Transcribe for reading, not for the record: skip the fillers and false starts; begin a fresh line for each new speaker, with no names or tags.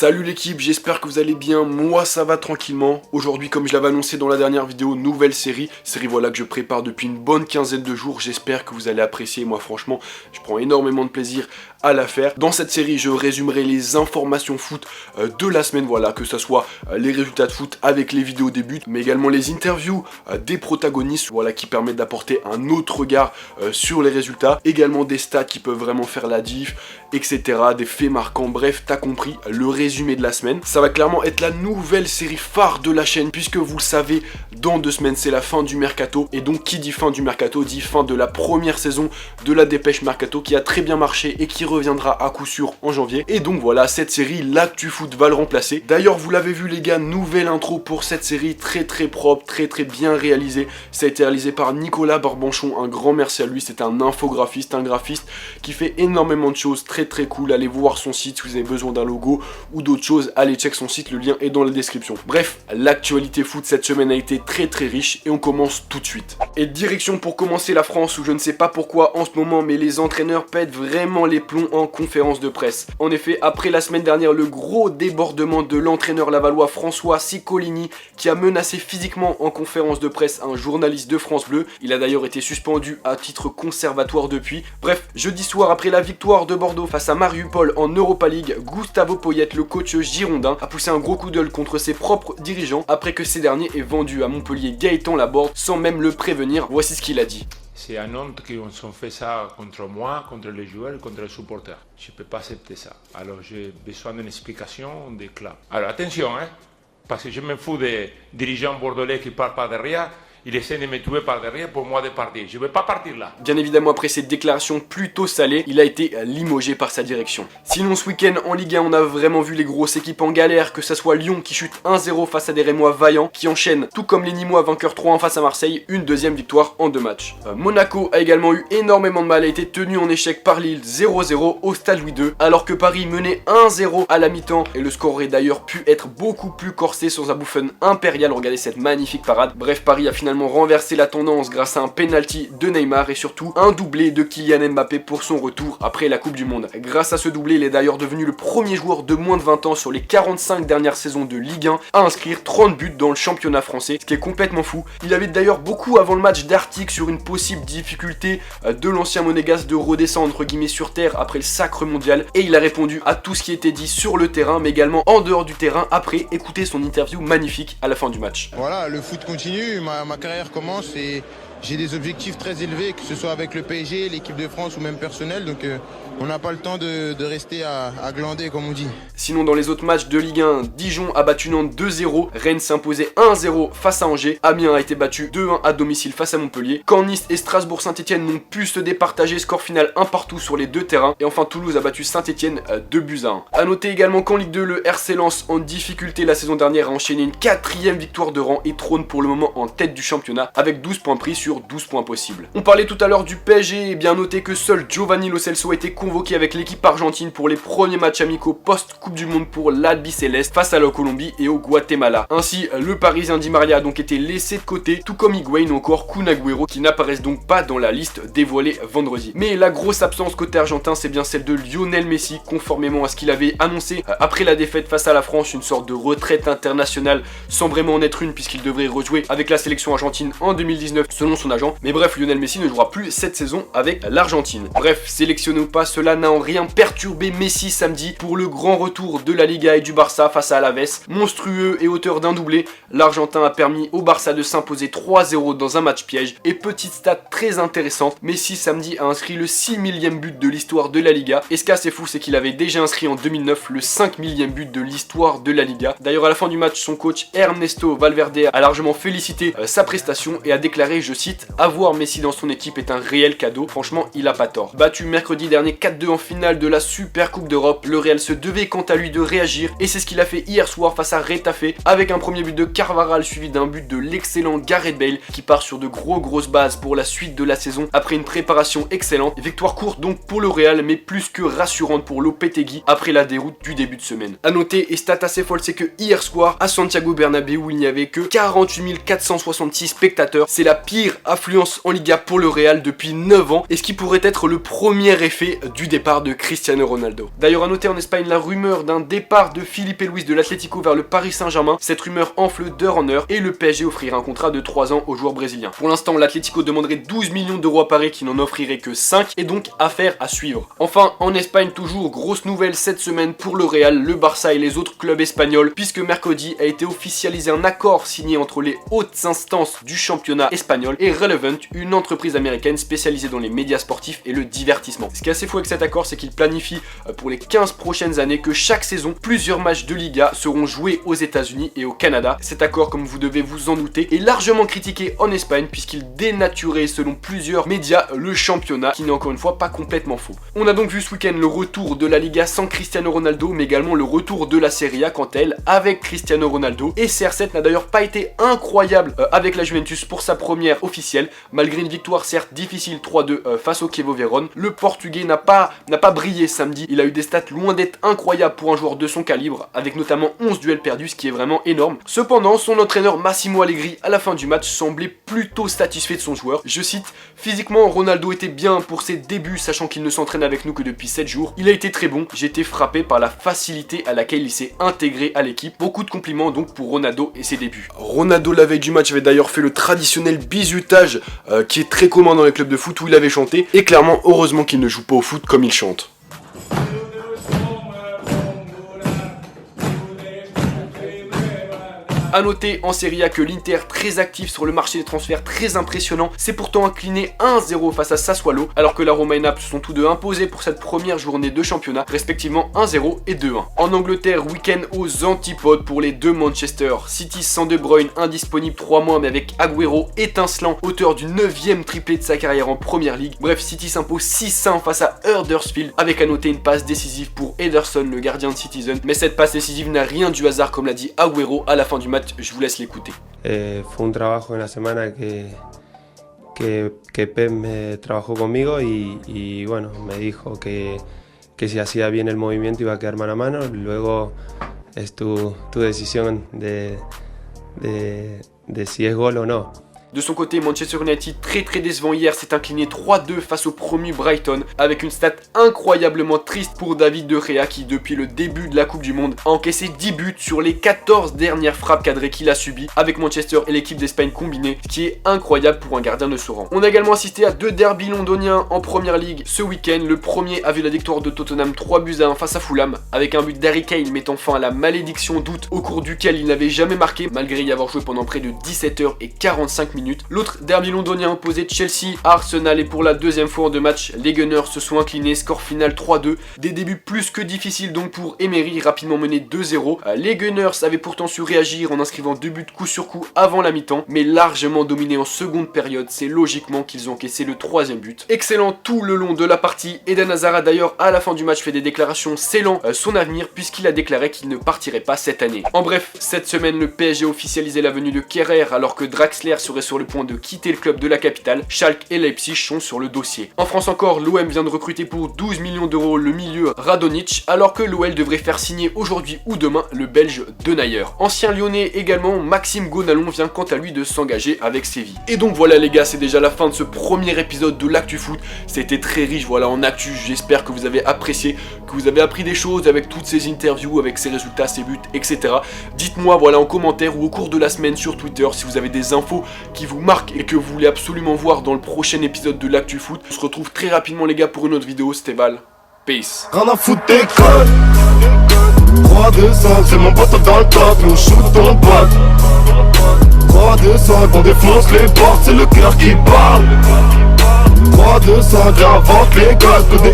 Salut l'équipe, j'espère que vous allez bien, moi ça va tranquillement. Aujourd'hui, comme je l'avais annoncé dans la dernière vidéo, nouvelle série voilà que je prépare depuis une bonne quinzaine de jours. J'espère que vous allez apprécier. Moi franchement, je prends énormément de plaisir à la faire. Dans cette série, je résumerai les informations foot de la semaine, voilà, que ce soit les résultats de foot avec les vidéos des buts, mais également les interviews des protagonistes, voilà, qui permettent d'apporter un autre regard sur les résultats, également des stats qui peuvent vraiment faire la diff, etc., des faits marquants, bref, t'as compris, le résumé de la semaine. Ça va clairement être la nouvelle série phare de la chaîne, puisque vous le savez, dans 2 semaines, c'est la fin du mercato, et donc qui dit fin du mercato, dit fin de la première saison de la Dépêche Mercato, qui a très bien marché et qui reviendra à coup sûr en janvier. Et donc voilà, cette série, l'actu foot va le remplacer. D'ailleurs, vous l'avez vu les gars, nouvelle intro pour cette série, très propre, très bien réalisée. Ça a été réalisé par Nicolas Barbanchon, un grand merci à lui. C'est un infographiste, un graphiste qui fait énormément de choses, très cool. Allez voir son site si vous avez besoin d'un logo ou d'autres choses, allez check son site, le lien est dans la description. Bref, l'actualité foot cette semaine a été très riche et on commence tout de suite. Et direction pour commencer la France, où je ne sais pas pourquoi en ce moment, mais les entraîneurs pètent vraiment les plombs en conférence de presse. En effet, après la semaine dernière, le gros débordement de l'entraîneur lavallois François Ciccolini, qui a menacé physiquement en conférence de presse un journaliste de France Bleu. Il a d'ailleurs été suspendu à titre conservatoire depuis. Bref, jeudi soir, après la victoire de Bordeaux face à Mariupol en Europa League, Gustavo Poyet, le coach girondin, a poussé un gros coup d'œil contre ses propres dirigeants après que ces derniers aient vendu à Montpellier Gaëtan Laborde sans même le prévenir. Voici ce qu'il a dit.
C'est un honte qu'ils ont fait ça contre moi, contre les joueurs, contre les supporters. Je ne peux pas accepter ça. Alors j'ai besoin d'une explication des clubs. Alors attention, parce que je me fous des dirigeants bordelais qui ne parlent pas derrière. Il essaie de me tuer par derrière pour moi de partir. Je ne vais pas partir là.
Bien évidemment, après cette déclaration plutôt salée, il a été limogé par sa direction. Sinon, ce week-end en Ligue 1, on a vraiment vu les grosses équipes en galère, que ce soit Lyon qui chute 1-0 face à des Rémois vaillants, qui enchaînent, tout comme les Nîmois vainqueurs 3-1 face à Marseille, une deuxième victoire en 2 matchs. Monaco a également eu énormément de mal, a été tenu en échec par Lille 0-0 au Stade Louis II, alors que Paris menait 1-0 à la mi-temps, et le score aurait d'ailleurs pu être beaucoup plus corsé sans un bouffon impérial. Regardez cette magnifique parade. Bref, Paris a finalement renverser la tendance grâce à un penalty de Neymar et surtout un doublé de Kylian Mbappé pour son retour après la Coupe du Monde. Grâce à ce doublé, il est d'ailleurs devenu le premier joueur de moins de 20 ans sur les 45 dernières saisons de Ligue 1 à inscrire 30 buts dans le championnat français, ce qui est complètement fou. Il avait d'ailleurs beaucoup avant le match d'articles sur une possible difficulté de l'ancien monégasque de redescendre entre guillemets sur terre après le sacre mondial, et il a répondu à tout ce qui était dit sur le terrain mais également en dehors du terrain. Après, écoutez son interview magnifique à la fin du match.
Voilà, le foot continue, ma carrière commence et j'ai des objectifs très élevés, que ce soit avec le PSG, l'équipe de France ou même personnel, donc on n'a pas le temps de rester à glander comme on dit.
Sinon, dans les autres matchs de Ligue 1, Dijon a battu Nantes 2-0, Rennes s'est imposé 1-0 face à Angers, Amiens a été battu 2-1 à domicile face à Montpellier, quand Nice et Strasbourg-Saint-Etienne n'ont pu se départager, score final 1 partout sur les 2 terrains, et enfin Toulouse a battu Saint-Etienne 2-1. A noter également qu'en Ligue 2, le RC Lens, en difficulté la saison dernière, a enchaîné une 4e victoire de rang et trône pour le moment en tête du championnat avec 12 points pris sur 12 points possibles. On parlait tout à l'heure du PSG, et bien noté que seul Giovanni Lo Celso a été convoqué avec l'équipe argentine pour les premiers matchs amicaux post-Coupe du Monde pour l'Albiceleste face à la Colombie et au Guatemala. Ainsi, le Parisien Di Maria a donc été laissé de côté, tout comme Higuain ou encore Kun Agüero, qui n'apparaissent donc pas dans la liste dévoilée vendredi. Mais la grosse absence côté argentin, c'est bien celle de Lionel Messi, conformément à ce qu'il avait annoncé après la défaite face à la France, une sorte de retraite internationale sans vraiment en être une, puisqu'il devrait rejouer avec la sélection argentine en 2019 selon son agent. Mais bref, Lionel Messi ne jouera plus cette saison avec l'Argentine. Bref, sélectionné ou pas, cela n'a en rien perturbé Messi samedi pour le grand retour de la Liga et du Barça face à Alaves. Monstrueux et auteur d'un doublé, l'Argentin a permis au Barça de s'imposer 3-0 dans un match piège. Et petite stat très intéressante, Messi samedi a inscrit le 6 millième but de l'histoire de la Liga. Et ce qui est assez fou, c'est qu'il avait déjà inscrit en 2009 le 5 millième but de l'histoire de la Liga. D'ailleurs, à la fin du match, son coach Ernesto Valverde a largement félicité sa prestation et a déclaré, je cite, avoir Messi dans son équipe est un réel cadeau. Franchement, il a pas tort. Battu mercredi dernier 4-2 en finale de la Super Coupe d'Europe, le Real se devait quant à lui de réagir, et c'est ce qu'il a fait hier soir face à Retafe, avec un premier but de Carvajal suivi d'un but de l'excellent Gareth Bale, qui part sur de grosses bases pour la suite de la saison après une préparation excellente. Victoire courte donc pour le Real, mais plus que rassurante pour Lopetegui après la déroute du début de semaine. A noter, et stat assez folle, c'est que hier soir à Santiago Bernabéu, il n'y avait que 48 466 spectateurs. C'est la pire affluence en Liga pour le Real depuis 9 ans et ce qui pourrait être le premier effet du départ de Cristiano Ronaldo. D'ailleurs à noter en Espagne la rumeur d'un départ de Filipe Luis de l'Atlético vers le Paris Saint-Germain. Cette rumeur enfle d'heure en heure et le PSG offrira un contrat de 3 ans au joueur brésilien. Pour l'instant l'Atlético demanderait 12 millions d'euros à Paris qui n'en offrirait que 5 et donc affaire à suivre. Enfin en Espagne toujours grosse nouvelle cette semaine pour le Real, le Barça et les autres clubs espagnols puisque mercredi a été officialisé un accord signé entre les hautes instances du championnat espagnol et Relevant, une entreprise américaine spécialisée dans les médias sportifs et le divertissement. Ce qui est assez fou avec cet accord, c'est qu'il planifie pour les 15 prochaines années que chaque saison, plusieurs matchs de Liga seront joués aux États-Unis et au Canada. Cet accord, comme vous devez vous en douter, est largement critiqué en Espagne puisqu'il dénaturait selon plusieurs médias le championnat, qui n'est encore une fois pas complètement faux. On a donc vu ce week-end le retour de la Liga sans Cristiano Ronaldo, mais également le retour de la Serie A quant à elle avec Cristiano Ronaldo. Et CR7 n'a d'ailleurs pas été incroyable avec la Juventus pour sa première officielle, malgré une victoire certes difficile 3-2 face au Chievo Vérone. Le Portugais n'a pas brillé samedi, il a eu des stats loin d'être incroyables pour un joueur de son calibre, avec notamment 11 duels perdus, ce qui est vraiment énorme. Cependant, son entraîneur Massimo Allegri à la fin du match semblait plutôt satisfait de son joueur. Je cite, physiquement Ronaldo était bien pour ses débuts, sachant qu'il ne s'entraîne avec nous que depuis 7 jours. Il a été très bon, j'ai été frappé par la facilité à laquelle il s'est intégré à l'équipe. Beaucoup de compliments donc pour Ronaldo et ses débuts. Ronaldo la veille du match avait d'ailleurs fait le traditionnel bizutage qui est très commun dans les clubs de foot où il avait chanté, et clairement heureusement qu'il ne joue pas au foot comme il chante. A noter en Serie A que l'Inter, très actif sur le marché des transferts, très impressionnant, s'est pourtant incliné 1-0 face à Sassuolo, alors que la Roma et Naples se sont tous deux imposés pour cette première journée de championnat, respectivement 1-0 et 2-1. En Angleterre, week-end aux antipodes pour les deux Manchester City sans De Bruyne, indisponible 3 mois mais avec Agüero étincelant, auteur du 9e triplé de sa carrière en Première Ligue. Bref, City s'impose 6-1 face à Huddersfield, avec à noter une passe décisive pour Ederson, le gardien de Citizen, mais cette passe décisive n'a rien du hasard comme l'a dit Agüero à la fin du match. Je vous laisse l'écouter.
Fue un trabajo en la semana que Pep me trabajó conmigo y bueno, me dijo que si hacía bien el movimiento iba a quedar mano a mano. Luego es tu decisión de si es gol o no.
De son côté, Manchester United, très décevant hier, s'est incliné 3-2 face au promu Brighton, avec une stat incroyablement triste pour David De Gea qui, depuis le début de la Coupe du Monde, a encaissé 10 buts sur les 14 dernières frappes cadrées qu'il a subies avec Manchester et l'équipe d'Espagne combinée, ce qui est incroyable pour un gardien de ce rang. On a également assisté à 2 derbys londoniens en Première Ligue ce week-end. Le premier a vu la victoire de Tottenham 3-1 face à Fulham, avec un but d'Harry Kane mettant fin à la malédiction d'août au cours duquel il n'avait jamais marqué, malgré y avoir joué pendant près de 17h45 minutes. L'autre derby londonien opposé Chelsea à Arsenal, et pour la deuxième fois en 2 matchs, les Gunners se sont inclinés, score final 3-2. Des débuts plus que difficiles donc pour Emery, rapidement mené 2-0. Les Gunners avaient pourtant su réagir en inscrivant 2 buts coup sur coup avant la mi-temps, mais largement dominés en seconde période. C'est logiquement qu'ils ont encaissé le 3e but. Excellent tout le long de la partie. Eden Hazard a d'ailleurs à la fin du match fait des déclarations scellant son avenir, puisqu'il a déclaré qu'il ne partirait pas cette année. En bref, cette semaine le PSG a officialisé la venue de Kehrer, alors que Draxler serait sur le point de quitter le club de la capitale. Schalke et Leipzig sont sur le dossier. En France encore, l'OM vient de recruter pour 12 millions d'euros le milieu Radonjic, alors que l'OL devrait faire signer aujourd'hui ou demain le Belge Denayer. Ancien lyonnais également, Maxime Gonalon vient quant à lui de s'engager avec Séville. Et donc voilà les gars, c'est déjà la fin de ce premier épisode de l'Actu Foot. C'était très riche voilà en actu, j'espère que vous avez apprécié, que vous avez appris des choses avec toutes ces interviews, avec ces résultats, ces buts, etc. Dites-moi voilà en commentaire ou au cours de la semaine sur Twitter si vous avez des infos qui vous marquent et que vous voulez absolument voir dans le prochain épisode de l'Actu Foot. On se retrouve très rapidement les gars pour une autre vidéo. C'était Val, peace.
Rien à foutre des codes 3-2-5, c'est mon pote dans le top, nous shoot ton pote 3-2-5, on défonce les portes, c'est le cœur qui parle 3-2-5, j'invente les codes, que des